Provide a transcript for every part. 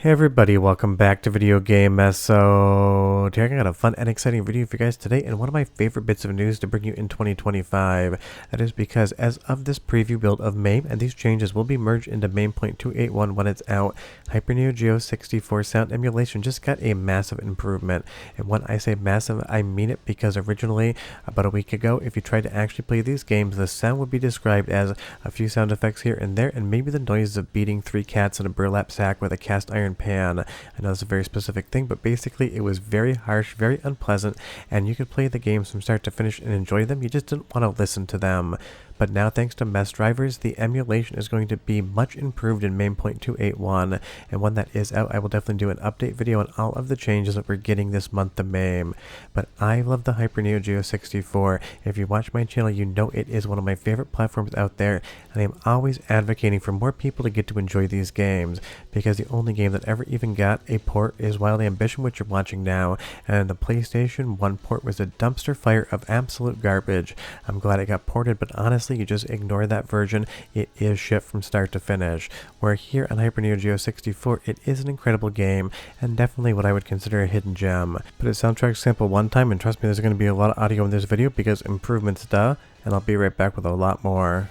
Hey everybody, welcome back to Video Game Mess. So, today I got a fun and exciting video for you guys today, and one of my favorite bits of news to bring you in 2025. That is because as of this preview build of MAME, and these changes will be merged into MAME.281 when it's out, Hyper Neo Geo 64 sound emulation just got a massive improvement. And when I say massive, I mean it, because originally, about a week ago, if you tried to actually play these games, the sound would be described as a few sound effects here and there, and maybe the noises of beating 3 cats in a burlap sack with a cast iron pan. I know it's a very specific thing, but basically it was very harsh, very unpleasant, and you could play the games from start to finish and enjoy them. You just didn't want to listen to them. But now, thanks to MESSDrivers, the emulation is going to be much improved in MAME.281, and when that is out, I will definitely do an update video on all of the changes that we're getting this month to MAME. But I love the Hyper Neo Geo 64. If you watch my channel, you know it is one of my favorite platforms out there, and I'm always advocating for more people to get to enjoy these games, because the only game that ever even got a port is Wild Ambition, which you're watching now, and the PlayStation 1 port was a dumpster fire of absolute garbage. I'm glad it got ported, but honestly, you just ignore that version. It is shit from start to finish. Where here on Hyper Neo Geo 64, it is an incredible game, and definitely what I would consider a hidden gem. Put a soundtrack sample one time, and trust me, there's going to be a lot of audio in this video, because improvements duh, and I'll be right back with a lot more.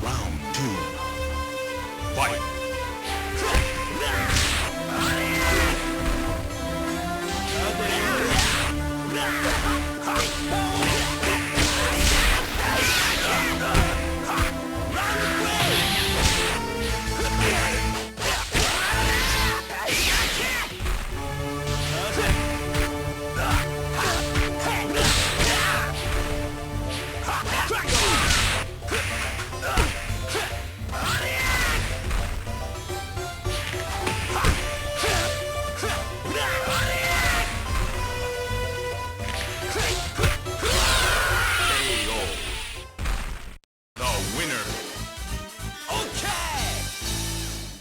Round 2. Fight!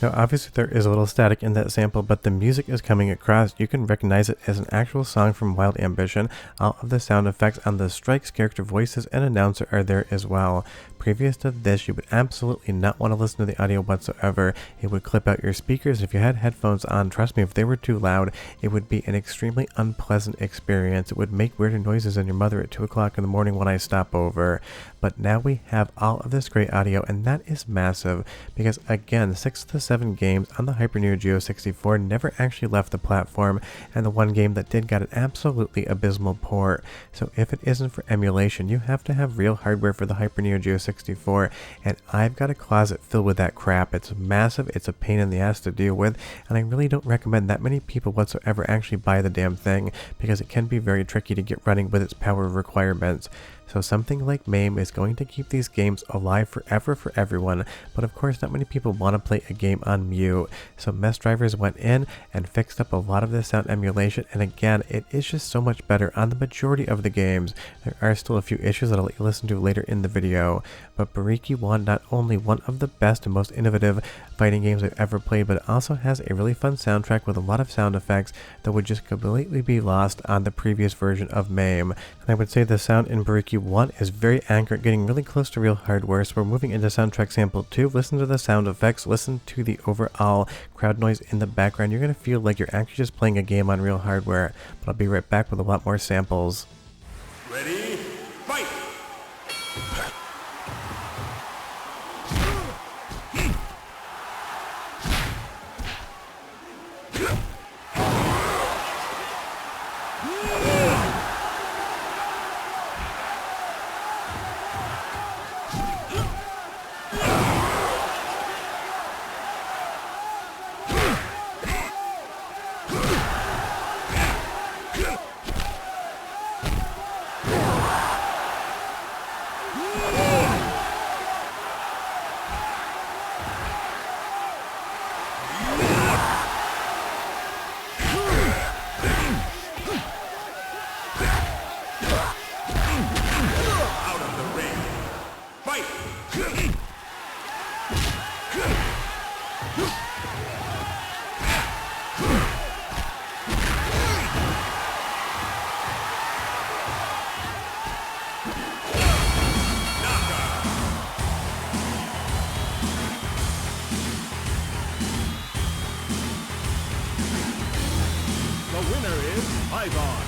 Now obviously there is a little static in that sample, but the music is coming across. You can recognize it as an actual song from Wild Ambition. All of the sound effects on the strikes, character voices, and announcer are there as well. Previous to this, you would absolutely not want to listen to the audio whatsoever. It would clip out your speakers. If you had headphones on, trust me, if they were too loud, it would be an extremely unpleasant experience. It would make weirder noises than your mother at 2 o'clock in the morning when I stop over. But now we have all of this great audio, and that is massive, because again, 6 of the 7 games on the Hyper Neo Geo 64 never actually left the platform, and the one game that did got an absolutely abysmal port. So if it isn't for emulation, you have to have real hardware for the Hyper Neo Geo 64, and I've got a closet filled with that crap. It's massive, it's a pain in the ass to deal with, and I really don't recommend that many people whatsoever actually buy the damn thing, because it can be very tricky to get running with its power requirements. So something like MAME is going to keep these games alive forever for everyone, but of course not many people want to play a game on mute. So MESSDrivers went in and fixed up a lot of the sound emulation, and again, it is just so much better on the majority of the games. There are still a few issues that I'll let you listen to later in the video, but Bariki won not only one of the best and most innovative fighting games I've ever played, but it also has a really fun soundtrack with a lot of sound effects that would just completely be lost on the previous version of MAME. And I would say the sound in Bariki 1 is very accurate, getting really close to real hardware. So we're moving into soundtrack sample 2. Listen to the sound effects, listen to the overall crowd noise in the background. You're going to feel like you're actually just playing a game on real hardware. But I'll be right back with a lot more samples. Ready? Fight! winner is Ivar.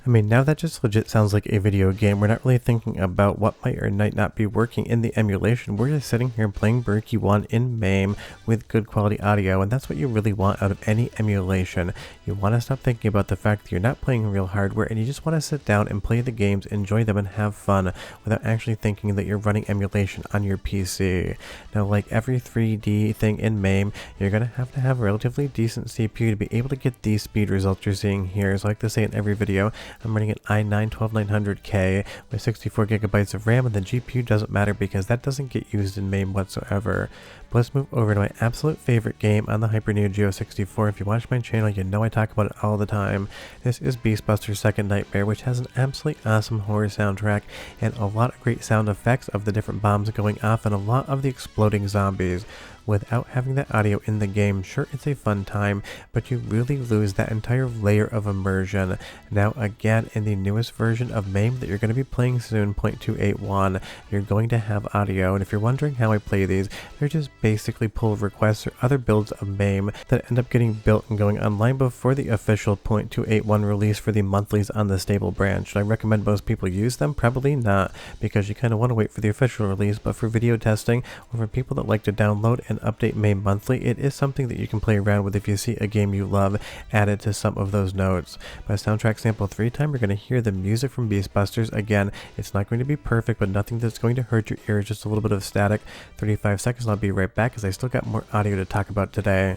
I mean, now that just legit sounds like a video game. We're not really thinking about what might or might not be working in the emulation. We're just sitting here playing Berkey 1 in MAME with good quality audio, and that's what you really want out of any emulation. You want to stop thinking about the fact that you're not playing real hardware, and you just want to sit down and play the games, enjoy them, and have fun without actually thinking that you're running emulation on your PC. Now, like every 3D thing in MAME, you're going to have a relatively decent CPU to be able to get these speed results you're seeing here. So I like to say in every video, I'm running an i9 12900K with 64 gigabytes of RAM, and the GPU doesn't matter because that doesn't get used in MAME whatsoever. But let's move over to my absolute favorite game on the Hyper Neo Geo 64. If you watch my channel, you know I talk about it all the time. This is Beastbuster's Second Nightmare, which has an absolutely awesome horror soundtrack and a lot of great sound effects of the different bombs going off and a lot of the exploding zombies. Without having that audio in the game, sure, it's a fun time, but you really lose that entire layer of immersion. Now again, in the newest version of MAME that you're going to be playing soon, 0.281, you're going to have audio, and if you're wondering how I play these, they're just basically pull requests or other builds of MAME that end up getting built and going online before the official 0.281 release for the monthlies on the stable branch. Should I recommend most people use them? Probably not, because you kind of want to wait for the official release, but for video testing, or for people that like to download and update MAME monthly, it is something that you can play around with if you see a game you love added to some of those notes. By soundtrack sample 3 time, you're going to hear the music from Beastbusters. Again, it's not going to be perfect, but nothing that's going to hurt your ears, just a little bit of static. 35 seconds, and I'll be right back because I still got more audio to talk about today.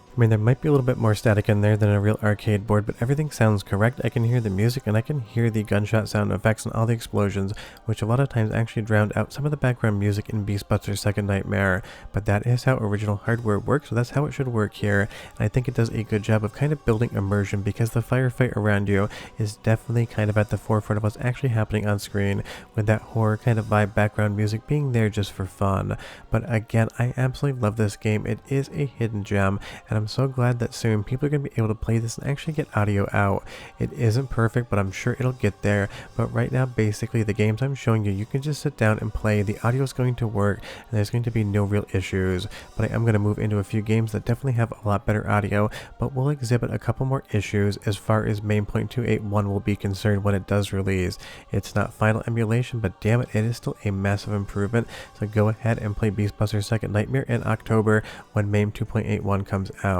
I mean, there might be a little bit more static in there than a real arcade board, but everything sounds correct. I can hear the music and I can hear the gunshot sound effects and all the explosions, which a lot of times actually drowned out some of the background music in Beastbuster's Second Nightmare. But that is how original hardware works, so that's how it should work here. And I think it does a good job of kind of building immersion because the firefight around you is definitely kind of at the forefront of what's actually happening on screen, with that horror kind of vibe background music being there just for fun. But again, I absolutely love this game. It is a hidden gem, and I'm so glad that soon people are going to be able to play this and actually get audio out. It isn't perfect, but I'm sure it'll get there. But right now, basically, the games I'm showing you, you can just sit down and play. The audio is going to work, and there's going to be no real issues. But I am going to move into a few games that definitely have a lot better audio, but will exhibit a couple more issues as far as MAME 0.281 will be concerned when it does release. It's not final emulation, but damn it, it is still a massive improvement. So go ahead and play Beastbuster's Second Nightmare in October when MAME 2.81 comes out.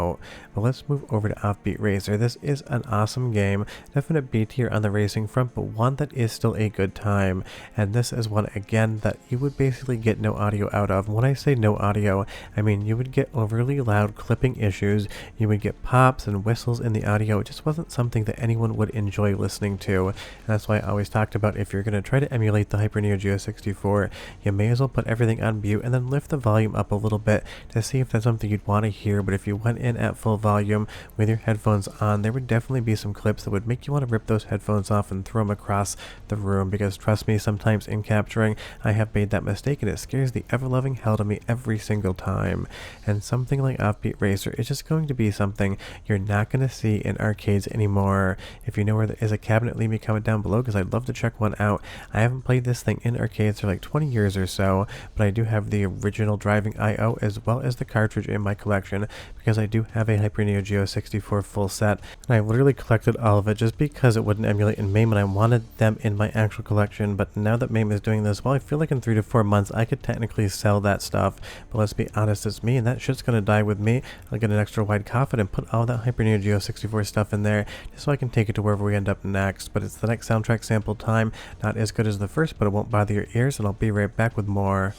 But let's move over to Offbeat Racer. This is an awesome game, definite B tier on the racing front, but one that is still a good time. And this is one, again, that you would basically get no audio out of. When I say no audio, I mean you would get overly loud clipping issues, you would get pops and whistles in the audio. It just wasn't something that anyone would enjoy listening to. And that's why I always talked about, if you're going to try to emulate the Hyper Neo Geo 64, you may as well put everything on mute and then lift the volume up a little bit to see if that's something you'd want to hear. But if you went in at full volume with your headphones on, there would definitely be some clips that would make you want to rip those headphones off and throw them across the room, because trust me, sometimes in capturing I have made that mistake and it scares the ever-loving hell out of me every single time. And something like Offbeat Racer is just going to be something you're not going to see in arcades anymore. If you know where there is a cabinet, leave me a comment down below because I'd love to check one out. I haven't played this thing in arcades for like 20 years or so, but I do have the original driving I/O as well as the cartridge in my collection, because I do have a Hyper Neo Geo 64 full set, and I literally collected all of it just because it wouldn't emulate in MAME and I wanted them in my actual collection. But now that MAME is doing this, well, I feel like in 3 to 4 months I could technically sell that stuff, but let's be honest, it's me and that shit's gonna die with me. I'll get an extra wide coffin and put all that Hyper Neo Geo 64 stuff in there just so I can take it to wherever we end up next. But it's the next soundtrack sample time, not as good as the first, but it won't bother your ears, and I'll be right back with more.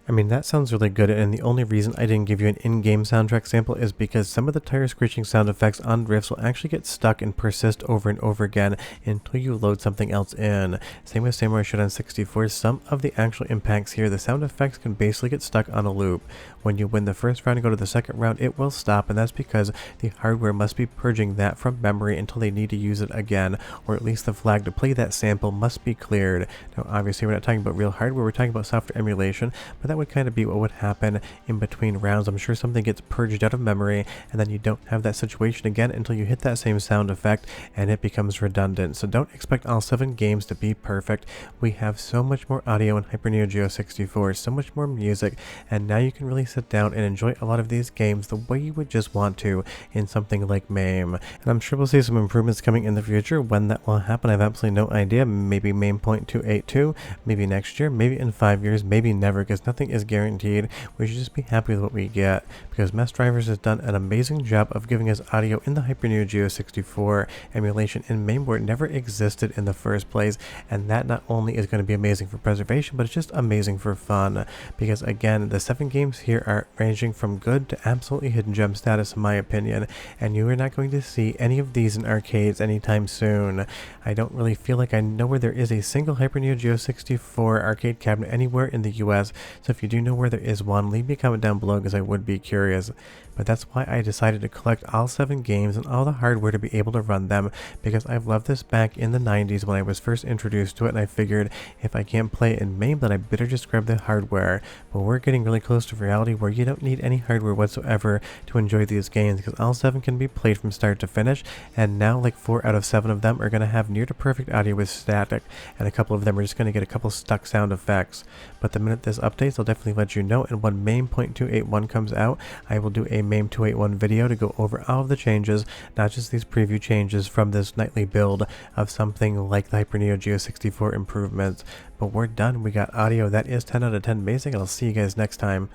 I mean, that sounds really good, and the only reason I didn't give you an in-game soundtrack sample is because some of the tire screeching sound effects on drifts will actually get stuck and persist over and over again until you load something else in. Same with Samurai Shodown 64, some of the actual impacts here, the sound effects can basically get stuck on a loop. When you win the first round and go to the second round, it will stop, and that's because the hardware must be purging that from memory until they need to use it again, or at least the flag to play that sample must be cleared. Now, obviously, we're not talking about real hardware, we're talking about software emulation, but that would kind of be what would happen in between rounds. I'm sure something gets purged out of memory, and then you don't have that situation again until you hit that same sound effect, and it becomes redundant. So don't expect all 7 games to be perfect. We have so much more audio in Hyper Neo Geo 64, so much more music, and now you can really sit down and enjoy a lot of these games the way you would just want to in something like MAME. And I'm sure we'll see some improvements coming in the future. When that will happen, I have absolutely no idea. Maybe MAME 0.282, maybe next year, maybe in 5 years, maybe never, because nothing is guaranteed. We should just be happy with what we get, because MESSDrivers has done an amazing job of giving us audio in the Hyper Neo Geo 64 emulation in MAME where it never existed in the first place, and that not only is going to be amazing for preservation, but it's just amazing for fun, because again, the 7 games here are ranging from good to absolutely hidden gem status in my opinion, and you are not going to see any of these in arcades anytime soon. I don't really feel like I know where there is a single Hyper Neo Geo 64 arcade cabinet anywhere in the US, so if you do know where there is one, leave me a comment down below because I would be curious. But that's why I decided to collect all 7 games and all the hardware to be able to run them, because I've loved this back in the 90s when I was first introduced to it, and I figured if I can't play it in MAME, then I better just grab the hardware. But we're getting really close to reality where you don't need any hardware whatsoever to enjoy these games, because all 7 can be played from start to finish, and now like 4 out of 7 of them are going to have near to perfect audio with static, and a couple of them are just going to get a couple stuck sound effects. But the minute this updates, I'll definitely let you know, and when MAME 0.281 comes out, I will do a MAME 281 video to go over all of the changes, not just these preview changes from this nightly build of something like the Hyper Neo Geo 64 improvements. But we're done. We got audio that is 10 out of 10 basic, and I'll see you guys next time.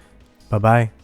Bye bye.